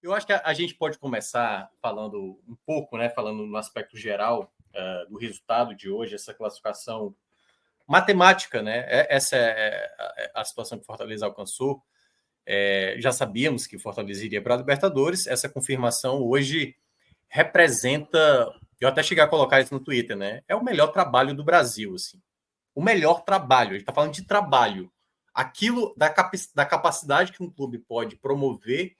Eu acho que a gente pode começar falando um pouco, né? Falando no aspecto geral do resultado de hoje, essa classificação matemática, né? Essa é a situação que o Fortaleza alcançou. Já sabíamos que o Fortaleza iria para a Libertadores. Essa confirmação hoje representa. Eu até cheguei a colocar isso no Twitter, né? É o melhor trabalho do Brasil, assim. O melhor trabalho. A gente está falando de trabalho. Aquilo da capacidade que um clube pode promover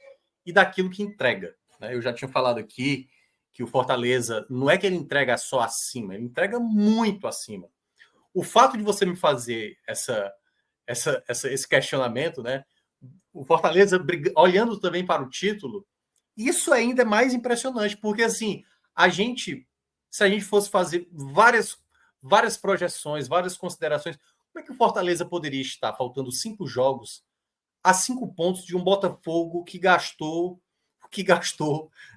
e daquilo que entrega. Né? Eu já tinha falado aqui que o Fortaleza não é que ele entrega só acima, ele entrega muito acima. O fato de você me fazer esse questionamento, né? O Fortaleza olhando também para o título, isso ainda é mais impressionante, porque assim, se a gente fosse fazer várias projeções, várias considerações, como é que o Fortaleza poderia estar faltando 5 jogos a 5 pontos de um Botafogo que gastou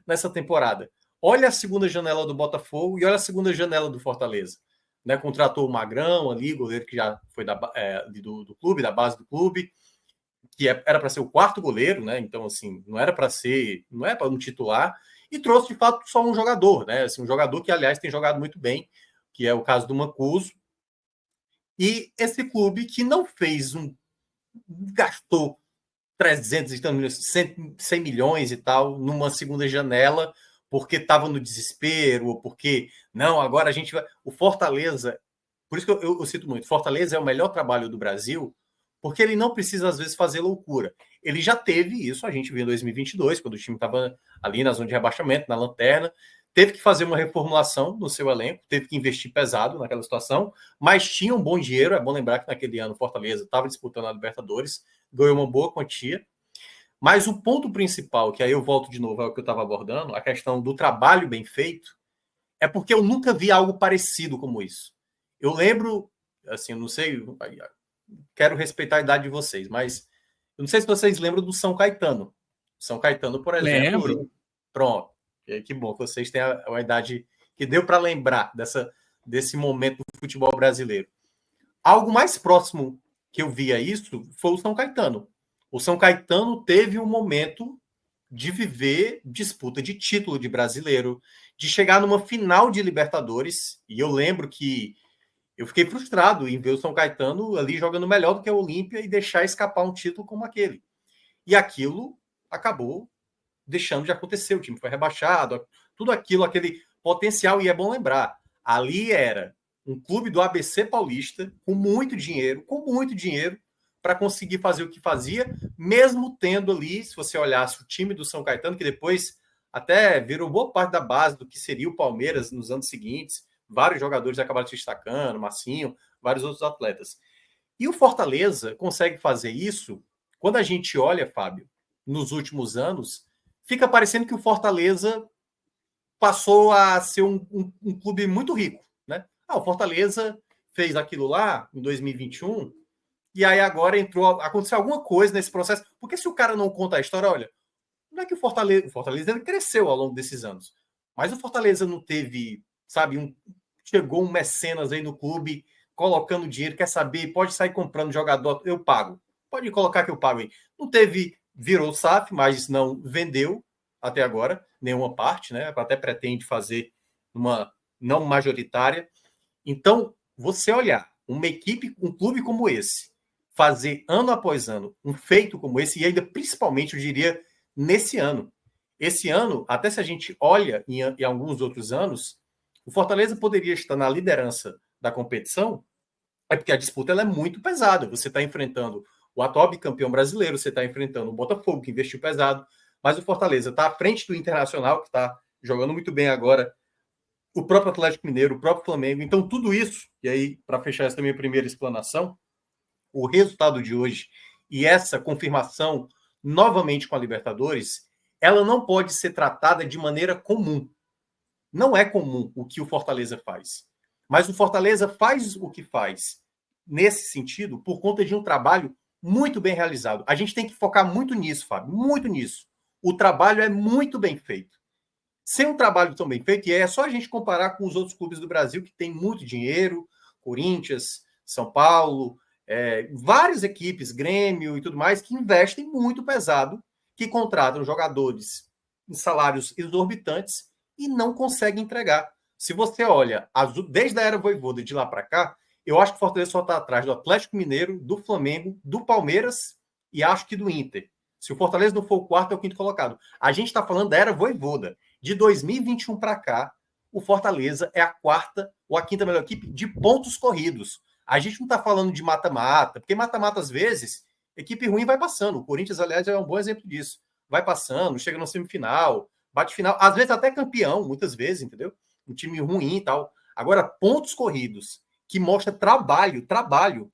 nessa temporada? Olha a segunda janela do Botafogo e olha a segunda janela do Fortaleza. Né, contratou o Magrão ali, goleiro que já foi do clube, da base do clube, que era para ser o quarto goleiro, né? Então, assim, não era para um titular, e trouxe de fato só um jogador, né? Assim, um jogador que, aliás, tem jogado muito bem, que é o caso do Mancuso. E esse clube que não fez gastou 300, 100 milhões e tal, numa segunda janela, porque estava no desespero, ou porque, não, agora a gente vai. O Fortaleza, por isso que eu cito muito, Fortaleza é o melhor trabalho do Brasil, porque ele não precisa, às vezes, fazer loucura. Ele já teve isso, a gente viu em 2022, quando o time estava ali na zona de rebaixamento, na lanterna, teve que fazer uma reformulação no seu elenco, teve que investir pesado naquela situação, mas tinha um bom dinheiro. É bom lembrar que naquele ano o Fortaleza estava disputando a Libertadores, ganhou uma boa quantia. Mas o ponto principal, que aí eu volto de novo ao que eu estava abordando, a questão do trabalho bem feito, é porque eu nunca vi algo parecido como isso. Eu lembro, assim, eu não sei, quero respeitar a idade de vocês, mas eu não sei se vocês lembram do São Caetano. São Caetano, por exemplo. Lembro. Pronto. Que bom que vocês têm uma idade que deu para lembrar desse momento do futebol brasileiro. Algo mais próximo que eu via isso foi o São Caetano. O São Caetano teve um momento de viver disputa de título de brasileiro, de chegar numa final de Libertadores, e eu lembro que eu fiquei frustrado em ver o São Caetano ali jogando melhor do que a Olímpia e deixar escapar um título como aquele. E aquilo acabou deixando de acontecer, o time foi rebaixado, tudo aquilo, aquele potencial, e é bom lembrar, ali era um clube do ABC Paulista com muito dinheiro, para conseguir fazer o que fazia, mesmo tendo ali, se você olhasse o time do São Caetano, que depois até virou boa parte da base do que seria o Palmeiras nos anos seguintes, vários jogadores acabaram se destacando, Massinho, vários outros atletas. E o Fortaleza consegue fazer isso quando a gente olha, Fábio, nos últimos anos, fica parecendo que o Fortaleza passou a ser um clube muito rico, né? O Fortaleza fez aquilo lá em 2021 e aí agora aconteceu alguma coisa nesse processo, porque se o cara não conta a história, olha, não é que o Fortaleza ele cresceu ao longo desses anos, mas o Fortaleza não teve, sabe, chegou um mecenas aí no clube colocando dinheiro, quer saber, pode sair comprando jogador, eu pago. Pode colocar que eu pago aí. Não teve, virou SAF, mas não vendeu até agora nenhuma parte, né? Até pretende fazer uma não majoritária. Então, você olhar uma equipe, um clube como esse, fazer ano após ano um feito como esse, e ainda principalmente, eu diria, nesse ano. Esse ano, até se a gente olha em alguns outros anos, o Fortaleza poderia estar na liderança da competição, é porque a disputa ela é muito pesada. Você está enfrentando o atual bicampeão brasileiro, você está enfrentando o Botafogo, que investiu pesado, mas o Fortaleza está à frente do Internacional, que está jogando muito bem agora, o próprio Atlético Mineiro, o próprio Flamengo. Então, tudo isso, e aí, para fechar essa minha primeira explanação, o resultado de hoje e essa confirmação novamente com a Libertadores, ela não pode ser tratada de maneira comum. Não é comum o que o Fortaleza faz. Mas o Fortaleza faz o que faz nesse sentido por conta de um trabalho muito bem realizado. A gente tem que focar muito nisso, Fábio, muito nisso. O trabalho é muito bem feito. Sem um trabalho tão bem feito, e é só a gente comparar com os outros clubes do Brasil que tem muito dinheiro, Corinthians, São Paulo, várias equipes, Grêmio e tudo mais, que investem muito pesado, que contratam jogadores em salários exorbitantes e não consegue entregar. Se você olha, desde a era Vojvoda de lá para cá, eu acho que o Fortaleza só está atrás do Atlético Mineiro, do Flamengo, do Palmeiras e acho que do Inter. Se o Fortaleza não for o quarto, é o quinto colocado. A gente está falando da era Vojvoda. De 2021 para cá, o Fortaleza é a quarta ou a quinta melhor equipe de pontos corridos. A gente não está falando de mata-mata, porque mata-mata, às vezes, equipe ruim vai passando. O Corinthians, aliás, é um bom exemplo disso. Vai passando, chega no semifinal, bate final, às vezes até campeão, muitas vezes, entendeu? Um time ruim e tal. Agora, pontos corridos, que mostra trabalho,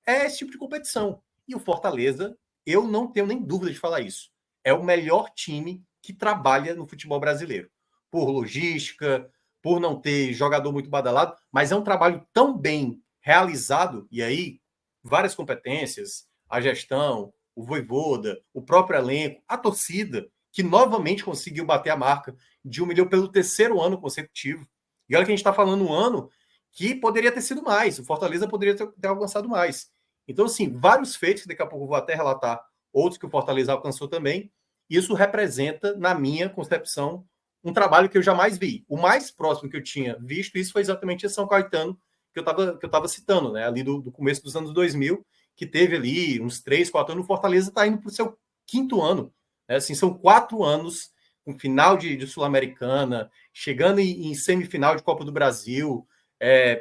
é esse tipo de competição. E o Fortaleza, eu não tenho nem dúvida de falar isso, é o melhor time que trabalha no futebol brasileiro. Por logística, por não ter jogador muito badalado, mas é um trabalho tão bem realizado, e aí várias competências, a gestão, o Vojvoda, o próprio elenco, a torcida, que novamente conseguiu bater a marca de 1 milhão pelo terceiro ano consecutivo. E olha que a gente está falando um ano que poderia ter sido mais, o Fortaleza poderia ter alcançado mais. Então, assim, vários feitos, daqui a pouco eu vou até relatar outros que o Fortaleza alcançou também. Isso representa, na minha concepção, um trabalho que eu jamais vi. O mais próximo que eu tinha visto isso foi exatamente a São Caetano, que eu estava citando, né? Ali do começo dos anos 2000, que teve ali uns 3, 4 anos. O Fortaleza está indo para o seu quinto ano. Né? Assim, são 4 anos, com final de Sul-Americana, chegando em semifinal de Copa do Brasil.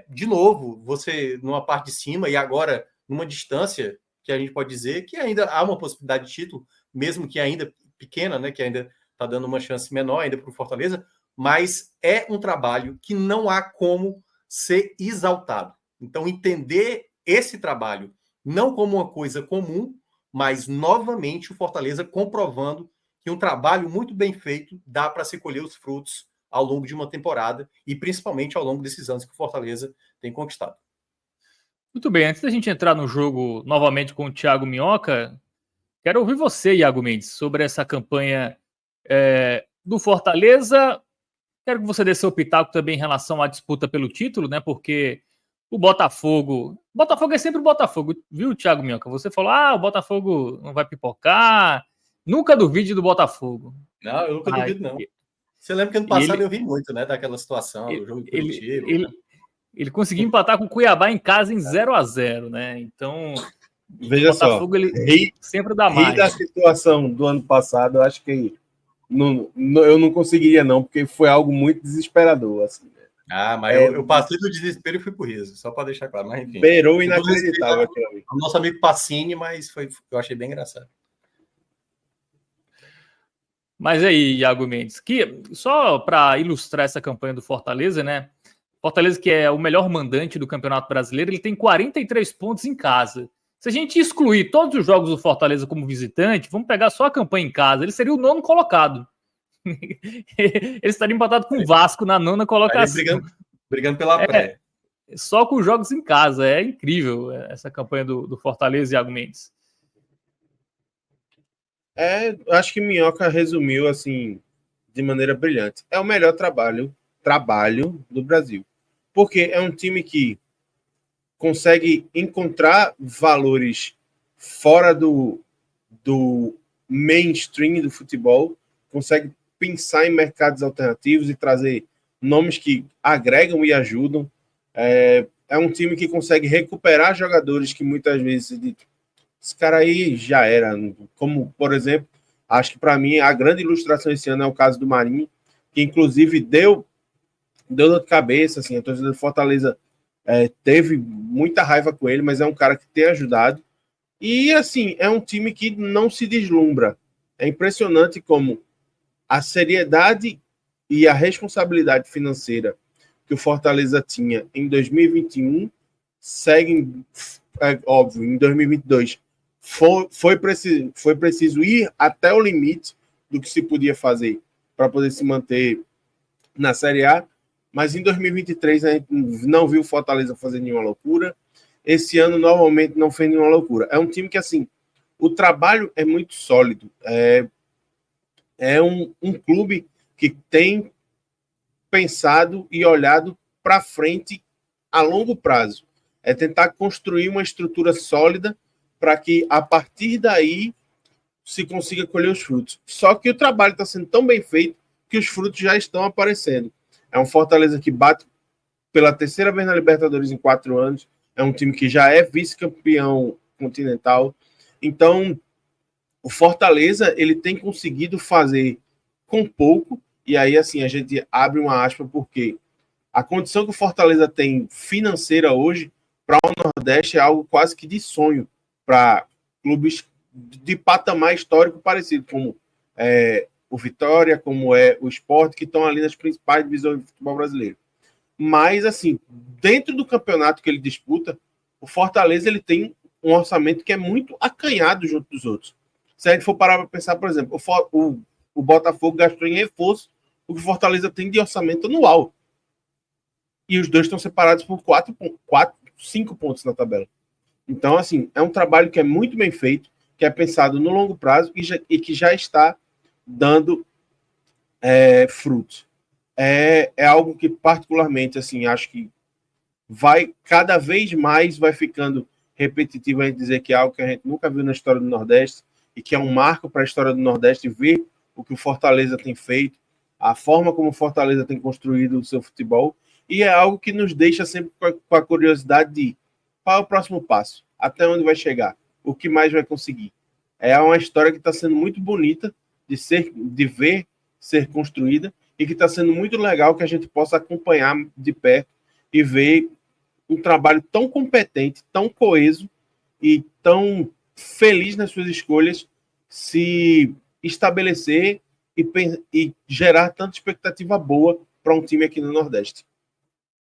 De novo, você numa parte de cima e agora numa distância que a gente pode dizer que ainda há uma possibilidade de título, mesmo que ainda pequena, né? Que ainda está dando uma chance menor ainda para o Fortaleza, mas é um trabalho que não há como ser exaltado. Então, entender esse trabalho não como uma coisa comum, mas novamente o Fortaleza comprovando que um trabalho muito bem feito dá para se colher os frutos ao longo de uma temporada e principalmente ao longo desses anos que o Fortaleza tem conquistado. Muito bem, antes da gente entrar no jogo novamente com o Thiago Minhoca, quero ouvir você, Iago Mendes, sobre essa campanha do Fortaleza. Quero que você dê seu pitaco também em relação à disputa pelo título, né? Porque o Botafogo é sempre o Botafogo, viu, Thiago Minhoca? Você falou, o Botafogo não vai pipocar. Nunca duvide do Botafogo. Não, eu nunca duvido, não. Você lembra que ano passado eu vi muito, né, daquela situação, do jogo de Curitiba. Ele conseguiu empatar com o Cuiabá em casa em 0-0, né? Então, veja o Botafogo só, ele sempre dá mais. Da situação do ano passado, eu acho que eu não conseguiria, não, porque foi algo muito desesperador. Assim. Mas eu passei do desespero e fui pro riso, só para deixar claro. Mas enfim. Beirou inacreditável. O nosso amigo Pacini, mas eu achei bem engraçado. Mas aí, Iago Mendes, que só para ilustrar essa campanha do Fortaleza, né? Fortaleza, que é o melhor mandante do Campeonato Brasileiro, ele tem 43 pontos em casa. Se a gente excluir todos os jogos do Fortaleza como visitante, vamos pegar só a campanha em casa, ele seria o 9º colocado. Ele estaria empatado com o Vasco na 9ª colocação. Brigando pela pré. Só com os jogos em casa. É incrível essa campanha do Fortaleza, Iago Mendes. Acho que Minhoca resumiu assim de maneira brilhante. É o melhor trabalho do Brasil. Porque é um time que consegue encontrar valores fora do mainstream do futebol, consegue pensar em mercados alternativos e trazer nomes que agregam e ajudam. É um time que consegue recuperar jogadores que muitas vezes esse cara aí já era. Como, por exemplo, acho que para mim a grande ilustração esse ano é o caso do Marinho, que inclusive deu dor de cabeça, assim, a torcida do Fortaleza teve muita raiva com ele, mas é um cara que tem ajudado. E, assim, é um time que não se deslumbra. É impressionante como a seriedade e a responsabilidade financeira que o Fortaleza tinha em 2021 seguem, óbvio, em 2022. Foi preciso ir até o limite do que se podia fazer para poder se manter na Série A, mas em 2023 a gente não viu o Fortaleza fazer nenhuma loucura. Esse ano, novamente, não fez nenhuma loucura. É um time que, assim, o trabalho é muito sólido. É um clube que tem pensado e olhado para frente a longo prazo. É tentar construir uma estrutura sólida para que, a partir daí, se consiga colher os frutos. Só que o trabalho está sendo tão bem feito que os frutos já estão aparecendo. É um Fortaleza que bate pela terceira vez na Libertadores em 4 anos. É um time que já é vice-campeão continental. Então, o Fortaleza ele tem conseguido fazer com pouco. E aí, assim, a gente abre uma aspa porque a condição que o Fortaleza tem financeira hoje para o Nordeste é algo quase que de sonho para clubes de patamar histórico parecido, como o Vitória, como é o Sport, que estão ali nas principais divisões do futebol brasileiro. Mas, assim, dentro do campeonato que ele disputa, o Fortaleza ele tem um orçamento que é muito acanhado junto dos outros. Se a gente for parar para pensar, por exemplo, o Botafogo gastou em reforço o que o Fortaleza tem de orçamento anual. E os dois estão separados por 5 pontos na tabela. Então, assim, é um trabalho que é muito bem feito, que é pensado no longo prazo e que já está dando frutos. É algo que, particularmente, assim, acho que vai cada vez mais vai ficando repetitivo a gente dizer que é algo que a gente nunca viu na história do Nordeste e que é um marco para a história do Nordeste ver o que o Fortaleza tem feito, a forma como o Fortaleza tem construído o seu futebol, e é algo que nos deixa sempre com a curiosidade de qual é o próximo passo, até onde vai chegar, o que mais vai conseguir. É uma história que está sendo muito bonita de ver ser construída e que está sendo muito legal que a gente possa acompanhar de perto e ver um trabalho tão competente, tão coeso e tão feliz nas suas escolhas se estabelecer e gerar tanta expectativa boa para um time aqui no Nordeste.